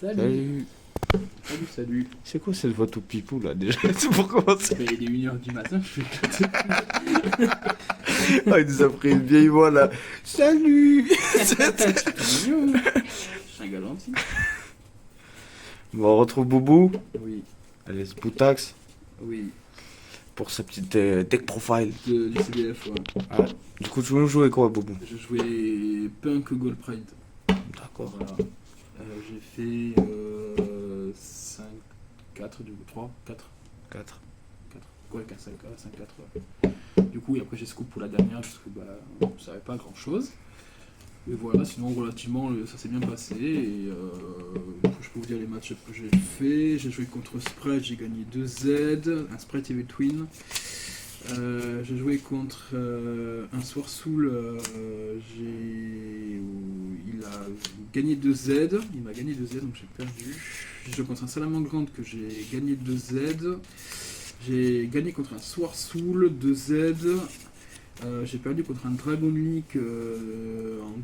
Salut. Salut. C'est quoi cette voix tout pipou là déjà? C'est pour commencer. Mais il est 1h du matin, je suis éclaté. Ah, il nous a pris une vieille voix là. Salut. C'est mignon. Je suis un gars gentil. Bon, on retrouve Boubou. Oui, Allez, Spoutax. oui. Pour sa petite tech profile. Du CDF, ouais. Ah, du coup, tu veux nous jouer quoi, Boubou? Je jouais Punk Gold Pride. D'accord. Voilà. J'ai fait 5, 4 du coup, 3, 4. 4. 4. Ouais, 4, 5, 4. Ouais. Du coup, et après j'ai scoop pour la dernière, parce que je ne savais pas grand chose. Et voilà, sinon relativement ça s'est bien passé. Et je peux vous dire les matchs que j'ai fait. J'ai joué contre Spread, j'ai gagné 2Z, un Spread TV Twin. J'ai joué contre un Soursoul, il a gagné 2Z, il m'a gagné 2Z donc j'ai perdu. J'ai joué contre un Salamandre que j'ai gagné 2Z. J'ai gagné contre un Soursoul 2Z. J'ai perdu contre un Dragon League en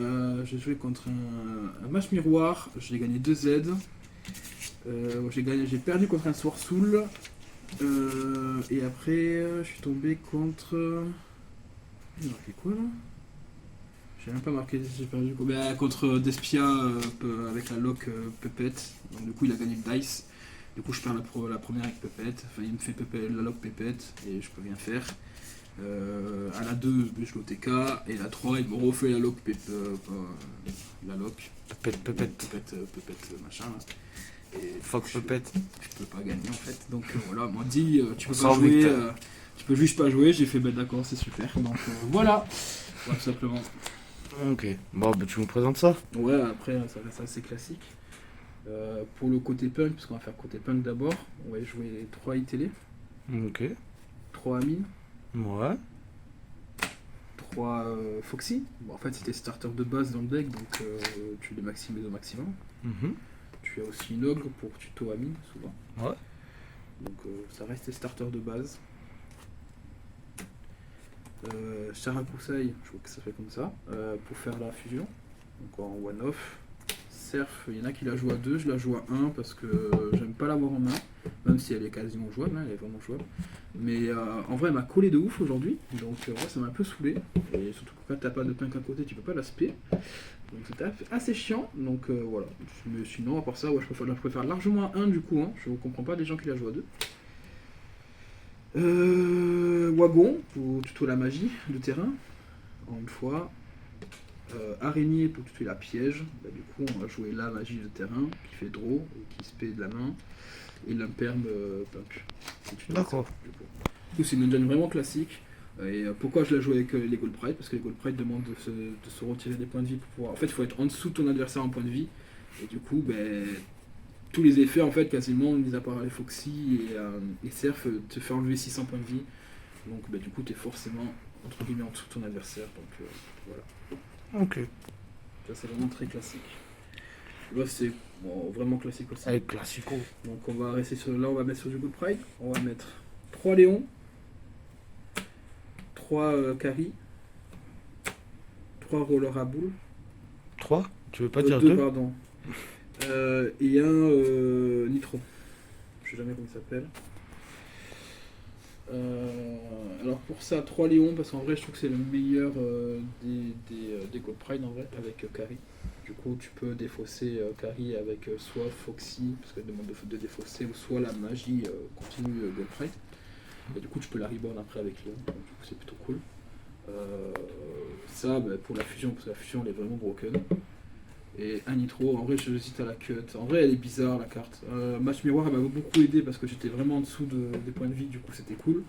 2-1. J'ai joué contre un match miroir, j'ai gagné 2Z. J'ai perdu contre un Soursoul. Et après, je suis tombé contre. J'ai marqué quoi là? J'ai même pas marqué, j'ai perdu quoi. Contre Despia avec la lock Pépette. Donc du coup, il a gagné le dice. Du coup, je perds la première avec Pépette. Enfin, il me fait la lock Pépette et je peux rien faire. À la 2, je joue au TK. Et la 3, il me refait la lock la lock. Pépette. Pépette, machin là. Et Fuck Pépette. Je peux pas gagner en fait. Donc voilà, on m'a dit tu peux On pas sent jouer, vite. tu peux juste pas jouer. J'ai fait d'accord, c'est super. Donc voilà, tout simplement. Ok. Bon, bah, tu nous présentes ça? Ouais, après ça reste assez classique. Pour le côté punk, parce qu'on va faire côté punk d'abord, on va jouer 3 télé, Ok. 3 Amine, Ouais. 3 Foxy. Bon, en fait, c'était starter de base dans le deck, donc tu les maximises au maximum. Mhm. Tu as aussi une ogre pour tuto Amine, souvent. Ouais. Donc ça reste les starters de base. Charakousai, je crois que ça fait comme ça, pour faire la fusion, donc en one-off. Surf, il y en a qui la jouent à 2, je la joue à 1 parce que j'aime pas l'avoir en main, même si elle est quasiment jouable, hein, elle est vraiment jouable. Mais en vrai, elle m'a collé de ouf aujourd'hui, donc ouais, ça m'a un peu saoulé. Et surtout que quand t'as pas de punk à côté, tu peux pas l'aspect. Donc c'était assez chiant, donc voilà. Mais sinon, à part ça, ouais, je préfère largement à 1 du coup, hein. Je comprends pas des gens qui la jouent à 2. Wagon pour tuto la magie de terrain, en une fois. Araignée pour tuer la piège. Du coup, on va jouer la magie de terrain qui fait draw et qui se paie de la main. Et l'imperme punk. D'accord. Du coup, c'est une engine vraiment classique. Et pourquoi je la joue avec les Gold Pride? Parce que les Gold Pride demandent de se retirer des points de vie pour pouvoir. En fait, il faut être en dessous de ton adversaire en point de vie. Et du coup, tous les effets, en fait, quasiment, mis à part les Foxy et Surf, te fait enlever 600 points de vie. Donc, du coup, tu es forcément, entre guillemets, en dessous de ton adversaire. Donc, voilà. Ok. Ça, c'est vraiment très classique. Là, c'est vraiment classique aussi. Avec classico. Donc, on va rester sur. Là, on va mettre sur du Good Pride. On va mettre 3 Léons, 3 Carry, 3 Roller à boule. 3? Tu veux pas dire 2, 2? pardon. Et un Nitro. Je sais jamais comment il s'appelle. Alors pour ça, 3 Léons, parce qu'en vrai je trouve que c'est le meilleur des Gold Pride en vrai, avec Carry. Du coup tu peux défausser Carry avec soit Foxy, parce qu'elle demande de défausser, ou soit la magie continue Gold Pride. Et du coup tu peux la reborn après avec Léon, donc du coup c'est plutôt cool. Ça pour la fusion, parce que la fusion elle est vraiment broken. Et un Nitro, en vrai j'hésite à la cut. En vrai elle est bizarre la carte. Match miroir elle m'a beaucoup aidé parce que j'étais vraiment en dessous des points de vie, du coup c'était cool.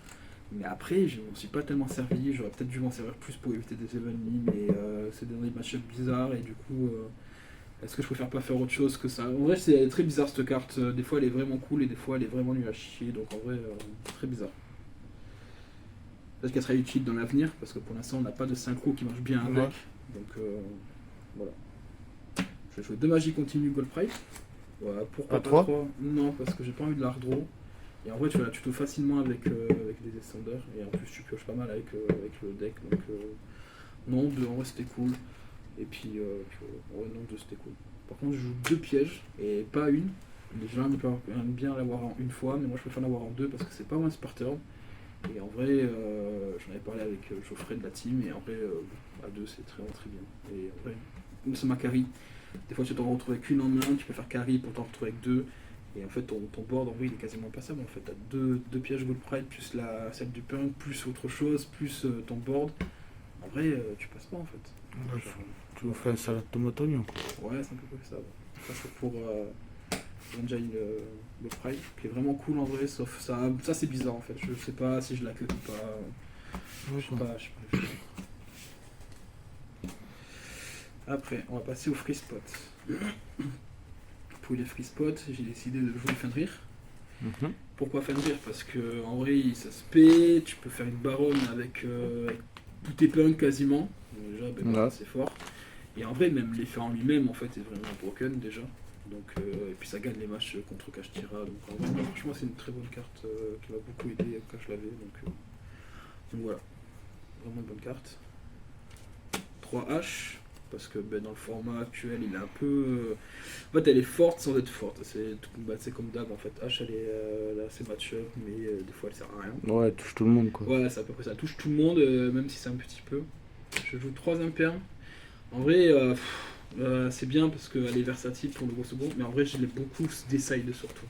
Mais après je m'en suis pas tellement servi, j'aurais peut-être dû m'en servir plus pour éviter des événements, mais c'est des match-ups bizarres et du coup est-ce que je préfère pas faire autre chose que ça? En vrai c'est très bizarre cette carte, des fois elle est vraiment cool et des fois elle est vraiment nulle à chier, donc en vrai très bizarre. Peut-être qu'elle sera utile dans l'avenir parce que pour l'instant on n'a pas de synchro qui marche bien avec, Ouais. donc voilà. Je vais jouer 2 magies continues Gold Pride. Voilà, pourquoi Pas pas 3? 3? Non, parce que j'ai pas envie de la redraw. Et en vrai, tu la tuto facilement avec des descendeurs. Et en plus, tu pioches pas mal avec le deck. Donc, non, 2 en vrai, c'était cool. Et puis ouais, non, 2 c'était cool. Par contre, je joue 2 pièges et pas une. Les gens aiment bien l'avoir en une fois, mais moi je préfère l'avoir en 2 parce que c'est pas moins Spartan. Et en vrai, j'en avais parlé avec Geoffrey de la team, et en vrai, à 2 c'est très bien. Et en vrai, c'est ma carry. Des fois tu t'en retrouves avec une en main, tu peux faire carry pour t'en retrouver avec 2. Et en fait, ton board en vrai il est quasiment passable. En fait, t'as deux pièges Gold Pride, plus celle du punk, plus autre chose, plus ton board. En vrai, tu passes pas en fait. Ouais, Genre, tu nous fais un salade tomate oignon. ouais, c'est un peu comme ça. Ouais. Ça, c'est pour Engine le Pride, qui est vraiment cool en vrai, sauf ça c'est bizarre en fait. Je sais pas si je la cut ou pas. Ouais, Je sais pas. Après, on va passer au free spot. Pour les free spots, j'ai décidé de jouer Fenrir. Pourquoi Fenrir? Parce que en vrai, ça se paie, tu peux faire une baronne avec tous tes punks quasiment. Déjà, Ouais. c'est fort. Et en vrai, même l'effet en lui-même en fait est vraiment broken déjà. Donc, et puis ça gagne les matchs contre Kashtira. Donc en vrai, franchement, c'est une très bonne carte qui m'a beaucoup aidé quand je l'avais. Donc voilà, vraiment une bonne carte. 3 H. Parce que dans le format actuel, il est un peu. En fait, elle est forte sans être forte. C'est comme d'hab en fait. H, elle est assez match-up, mais des fois, elle sert à rien. Ouais, elle touche tout le monde quoi. Ouais, c'est à peu près ça. Elle touche tout le monde, même si c'est un petit peu. Je joue 3 impermes. En vrai, c'est bien parce qu'elle est versatile pour le gros second, mais en vrai, je l'ai beaucoup Decide surtout.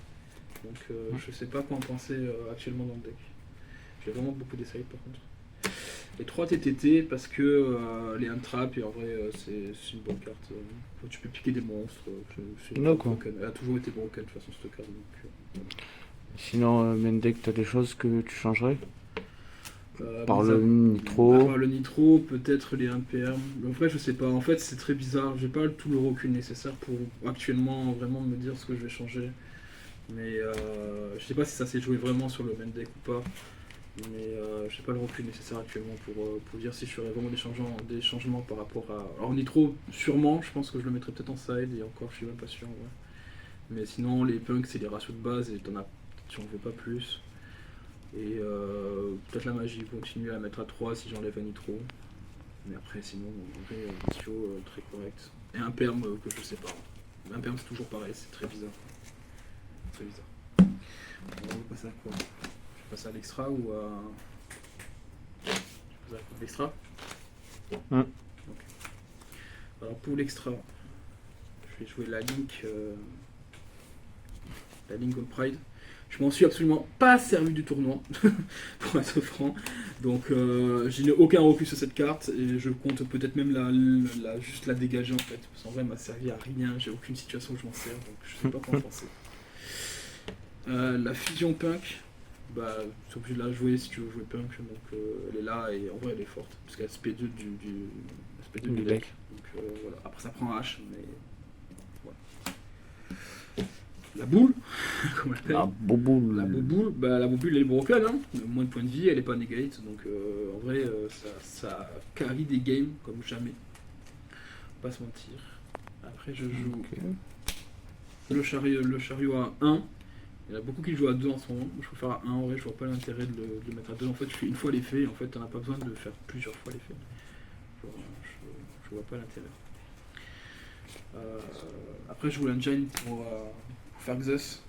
Donc, je sais pas quoi en penser actuellement dans le deck. J'ai vraiment beaucoup Decide par contre. Les 3 TTT parce que les untrap et en vrai c'est une bonne carte. Tu peux piquer des monstres. D'accord. Elle a toujours été broken de toute façon cette carte. Sinon, Mendek, t'as des choses que tu changerais? Par mis le à- nitro. Par le nitro, peut-être les 1PM. Mais en vrai, je sais pas. En fait, c'est très bizarre. J'ai pas tout le recul nécessaire pour actuellement vraiment me dire ce que je vais changer. Mais je sais pas si ça s'est joué vraiment sur le main deck ou pas. Mais j'ai pas le recul nécessaire actuellement pour dire si je ferais vraiment des changements par rapport à. Alors Nitro, sûrement, je pense que je le mettrais peut-être en side et encore, je suis même pas sûr. Ouais. Mais sinon, les punks, c'est des ratios de base et tu en veux pas plus. Et peut-être la magie, continuer à mettre à 3 si j'enlève un Nitro. Mais après, sinon, en vrai, ratio très correct. Et un perm que je sais pas. Un perm, c'est toujours pareil, c'est très bizarre. Très bizarre. On va passer à quoi? Passer à l'extra ou à. L'extra. Hum. Ok. Alors pour l'extra, je vais jouer la Link. La Link Gold Pride. Je m'en suis absolument pas servi du tournoi, pour être franc. Donc je n'ai aucun recul sur cette carte et je compte peut-être même juste la dégager en fait. Parce qu'en vrai, elle m'a servi à rien, j'ai aucune situation où je m'en sers, donc je sais pas quoi en penser. La fusion punk. Bah, tu es obligé de la jouer si tu veux jouer punk, donc elle est là et en vrai elle est forte, parce qu'elle SP2 SP2 du deck. Donc voilà, après ça prend H, mais voilà. La boule, comme on l'appelle. La bouboule. La bouboule elle est broken, hein. Moins de points de vie, elle est pas negate, donc en vrai ça carry des games comme jamais. Pas se mentir. Après je joue le chariot à 1. Il y en a beaucoup qui jouent à 2 en ce moment. Je préfère à 1 en vrai, je vois pas l'intérêt de le mettre à 2. En fait, je fais une fois l'effet et en fait, t'en as pas besoin de faire plusieurs fois l'effet. Je vois pas l'intérêt. Après, je joue l'engine pour faire Xus.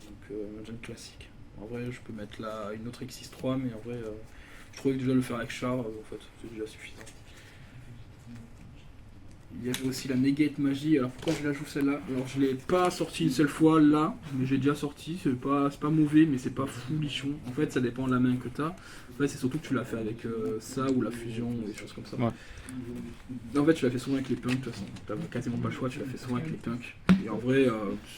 Donc, l'engine classique. En vrai, je peux mettre là une autre X6-3, mais en vrai, je trouvais que déjà le faire avec Char, en fait, c'est déjà suffisant. Il y avait aussi la Negate Magie. Alors pourquoi je la joue celle-là? Alors je l'ai pas sorti une seule fois là, mais j'ai déjà sorti. C'est pas mauvais, mais c'est pas foulichon. En fait, ça dépend de la main que t'as. En fait, c'est surtout que tu l'as fait avec ça ou la fusion ou des choses comme ça. Ouais. En fait, tu l'as fait souvent avec les punks de toute façon. T'as quasiment pas le choix, tu l'as fait souvent avec les punks. Et en vrai,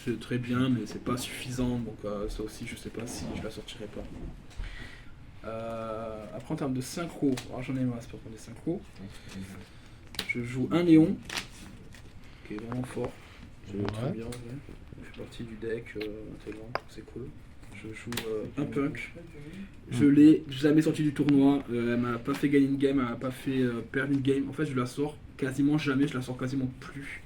c'est très bien, mais c'est pas suffisant. Donc ça aussi, je sais pas si je la sortirai pas. Après, en termes de synchro, alors j'en ai marre, c'est pas pour des synchros. Je joue un Néon, qui est vraiment fort. C'est très bien, ouais. Il fait partie du deck, intégrant, c'est cool. Je joue un Punk. Je l'ai jamais sorti du tournoi. Elle m'a pas fait gagner une game, elle m'a pas fait perdre une game. En fait, je la sors quasiment jamais, je la sors quasiment plus.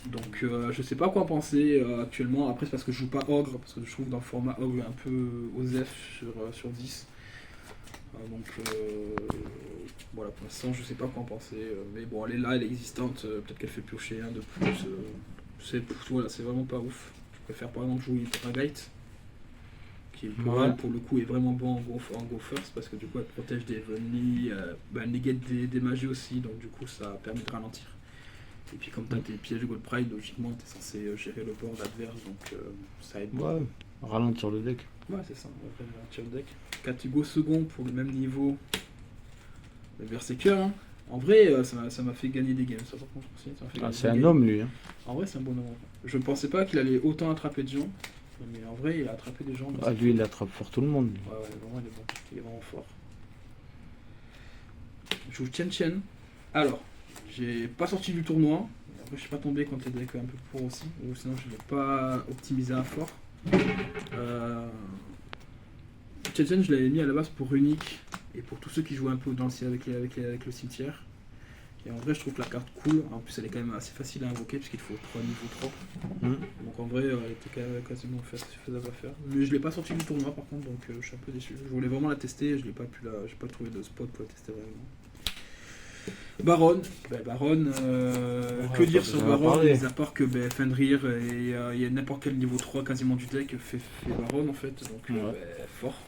Donc, je sais pas quoi en penser actuellement. Après, c'est parce que je joue pas Ogre, parce que je trouve dans le format Ogre un peu OSEF sur 10. Donc Voilà, pour l'instant, je sais pas quoi en penser. Mais bon, elle est là, elle est existante. Peut-être qu'elle fait piocher un de plus. Voilà, c'est vraiment pas ouf. Je préfère par exemple jouer Dragite, qui pour le coup est vraiment bon en Go First, parce que du coup elle protège des Vonly, elle négate des magies aussi, donc du coup ça permet de ralentir. Et puis comme tu as tes pièges Gold Pride, logiquement tu es censé gérer le board adverse, donc ça aide. Ouais, ralentir le deck. Ouais, c'est ça, on va ralentir le deck. 4 Go second pour le même niveau. Le Berserker, hein. En vrai, ça m'a fait gagner des games, ça par contre aussi. C'est un homme lui. Hein. En vrai, c'est un bon homme. Je ne pensais pas qu'il allait autant attraper de gens, mais en vrai, il a attrapé des gens. Lui, il attrape fort tout le monde. Lui. Ouais, vraiment, il est bon. Il est vraiment fort. Je joue Chen Chen. Alors, j'ai pas sorti du tournoi. Après, je suis pas tombé quand les decks un peu pour aussi, ou sinon je l'ai pas optimisé à fort. Chen Chen, je l'avais mis à la base pour unique et pour tous ceux qui jouent un peu dans le ciel avec le cimetière. Et en vrai, je trouve que la carte cool. En plus, elle est quand même assez facile à invoquer puisqu'il faut 3 niveaux 3. Donc en vrai, elle était quasiment faisable à faire. Mais je l'ai pas sorti du tournoi par contre, donc je suis un peu déçu. Je voulais vraiment la tester et je n'ai pas trouvé de spot pour la tester vraiment. Baron, que dire sur Baron, mis à part que Fenrir et il y a n'importe quel niveau 3 quasiment du deck fait Baron en fait, donc fort.